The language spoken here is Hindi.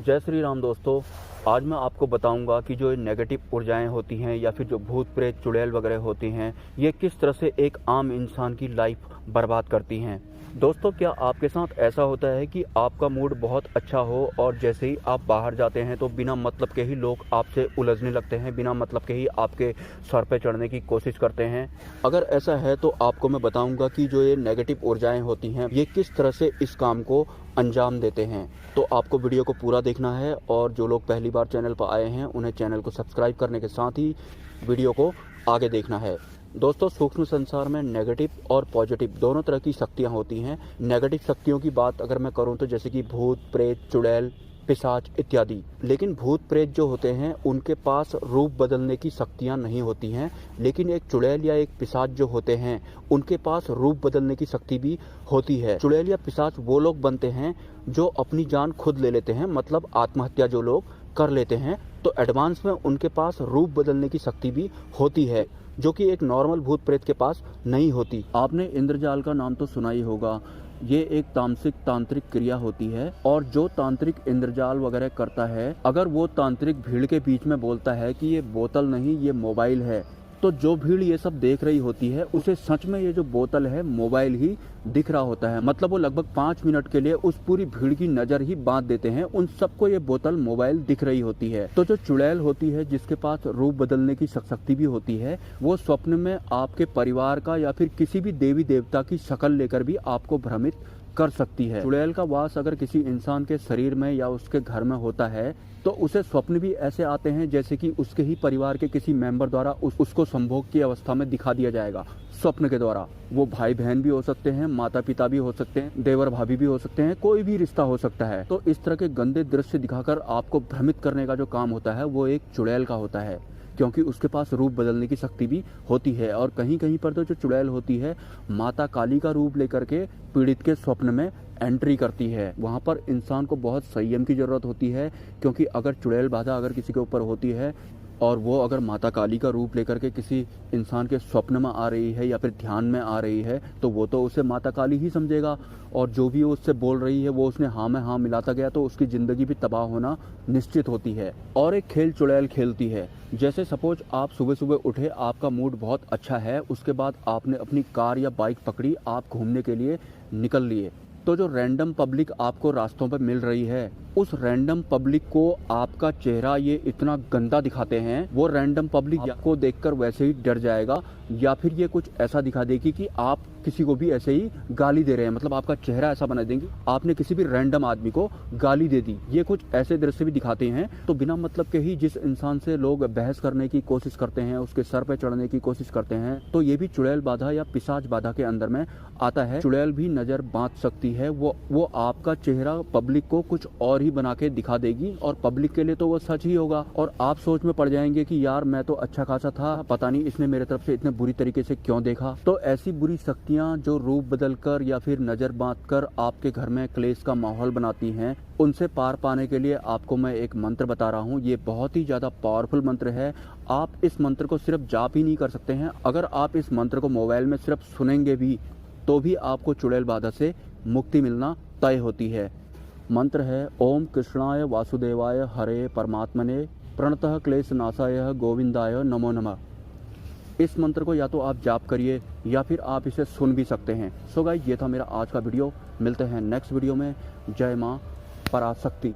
जय श्री राम दोस्तों। आज मैं आपको बताऊंगा कि जो नेगेटिव ऊर्जाएं होती हैं या फिर जो भूत प्रेत चुड़ैल वगैरह होती हैं, ये किस तरह से एक आम इंसान की लाइफ बर्बाद करती हैं। दोस्तों, क्या आपके साथ ऐसा होता है कि आपका मूड बहुत अच्छा हो और जैसे ही आप बाहर जाते हैं तो बिना मतलब के ही लोग आपसे उलझने लगते हैं, बिना मतलब के ही आपके सर पे चढ़ने की कोशिश करते हैं? अगर ऐसा है तो आपको मैं बताऊंगा कि जो ये नेगेटिव ऊर्जाएं होती हैं ये किस तरह से इस काम को अंजाम देते हैं। तो आपको वीडियो को पूरा देखना है और जो लोग पहली बार चैनल पर आए हैं उन्हें चैनल को सब्सक्राइब करने के साथ ही वीडियो को आगे देखना है। दोस्तों, सूक्ष्म संसार में नेगेटिव और पॉजिटिव दोनों तरह की शक्तियां होती हैं। नेगेटिव शक्तियों की बात अगर मैं करूं तो जैसे कि भूत प्रेत चुड़ैल पिशाच इत्यादि। लेकिन भूत प्रेत जो होते हैं उनके पास रूप बदलने की शक्तियां नहीं होती हैं, लेकिन एक चुड़ैल या एक पिशाच जो होते हैं उनके पास रूप बदलने की शक्ति भी होती है। चुड़ैल या पिशाच वो लोग बनते हैं जो अपनी जान खुद ले लेते हैं, मतलब आत्महत्या जो लोग कर लेते हैं। तो एडवांस में उनके पास रूप बदलने की शक्ति भी होती है, जो कि एक नॉर्मल भूत प्रेत के पास नहीं होती। आपने इंद्रजाल का नाम तो सुना ही होगा। ये एक तांत्रिक क्रिया होती है और जो तांत्रिक इंद्रजाल वगैरह करता है, अगर वो तांत्रिक भीड़ के बीच में बोलता है कि ये बोतल नहीं ये मोबाइल है, तो जो भीड़ ये सब देख रही होती है उसे सच में ये जो बोतल है मोबाइल ही दिख रहा होता है। मतलब वो लगभग 5 मिनट के लिए उस पूरी भीड़ की नजर ही बांध देते हैं, उन सबको ये बोतल मोबाइल दिख रही होती है। तो जो चुड़ैल होती है जिसके पास रूप बदलने की शक्ति भी होती है, वो स्वप्न में आपके परिवार का या फिर किसी भी देवी देवता की शक्ल लेकर भी आपको भ्रमित कर सकती है। चुड़ैल का वास अगर किसी इंसान के शरीर में या उसके घर में होता है तो उसे स्वप्न भी ऐसे आते हैं जैसे कि उसके ही परिवार के किसी मेंबर द्वारा उसको संभोग की अवस्था में दिखा दिया जाएगा स्वप्न के द्वारा। वो भाई बहन भी हो सकते हैं, माता पिता भी हो सकते हैं, देवर भाभी भी हो सकते हैं, कोई भी रिश्ता हो सकता है। तो इस तरह के गंदे दृश्य दिखाकर आपको भ्रमित करने का जो काम होता है वो एक चुड़ैल का होता है, क्योंकि उसके पास रूप बदलने की शक्ति भी होती है। और कहीं कहीं पर तो जो चुड़ैल होती है माता काली का रूप लेकर के पीड़ित के स्वप्न में एंट्री करती है। वहाँ पर इंसान को बहुत संयम की जरूरत होती है, क्योंकि अगर चुड़ैल बाधा अगर किसी के ऊपर होती है और वो अगर माता काली का रूप लेकर के किसी इंसान के स्वप्न में आ रही है या फिर ध्यान में आ रही है, तो वो तो उसे माता काली ही समझेगा और जो भी वो उससे बोल रही है वो उसने हाँ में हाँ मिलाता गया तो उसकी जिंदगी भी तबाह होना निश्चित होती है। और एक खेल चुड़ैल खेलती है। जैसे सपोज आप सुबह सुबह उठे, आपका मूड बहुत अच्छा है, उसके बाद आपने अपनी कार या बाइक पकड़ी, आप घूमने के लिए निकल लिए। तो जो रैंडम पब्लिक आपको रास्तों पर मिल रही है, उस रैंडम पब्लिक को आपका चेहरा ये इतना गंदा दिखाते हैं, वो रैंडम पब्लिक आपको देखकर वैसे ही डर जाएगा या फिर ये कुछ ऐसा दिखा देगी कि आप किसी को भी ऐसे ही गाली दे रहे हैं। मतलब आपका चेहरा ऐसा बना देंगे आपने किसी भी रैंडम आदमी को गाली दे दी। ये कुछ ऐसे दृश्य भी दिखाते हैं। तो बिना मतलब के ही जिस इंसान से लोग बहस करने की कोशिश करते हैं, उसके सर पे चढ़ने की कोशिश करते हैं, तो ये भी चुड़ैल बाधा या पिशाच बाधा के अंदर में आता है। चुड़ैल भी नजर बांध सकती है। वो आपका चेहरा पब्लिक को कुछ और ही बना के दिखा देगी और पब्लिक के लिए तो वो सच ही होगा और आप सोच में पड़ जाएंगे कि यार मैं तो अच्छा खासा था, पता नहीं इसने मेरे तरफ से इतने बुरी तरीके से क्यों देखा। तो ऐसी बुरी शक्तियां जो रूप बदलकर या फिर नजर बांधकर आपके घर में क्लेश का माहौल बनाती हैं, उनसे पार पाने के लिए आपको मैं एक मंत्र बता रहा हूँ। ये बहुत ही ज्यादा पावरफुल मंत्र है। आप इस मंत्र को सिर्फ जाप ही नहीं कर सकते हैं, अगर आप इस मंत्र को मोबाइल में सिर्फ सुनेंगे भी तो भी आपको चुड़ैल बाधा से मुक्ति मिलना तय होती है। मंत्र है ओम कृष्णाय वासुदेवाय हरे परमात्मने प्रणतः क्लेश नाशाय गोविंदाय नमो नमः। इस मंत्र को या तो आप जाप करिए या फिर आप इसे सुन भी सकते हैं। सो गाइस, ये था मेरा आज का वीडियो। मिलते हैं नेक्स्ट वीडियो में। जय मां पराशक्ति।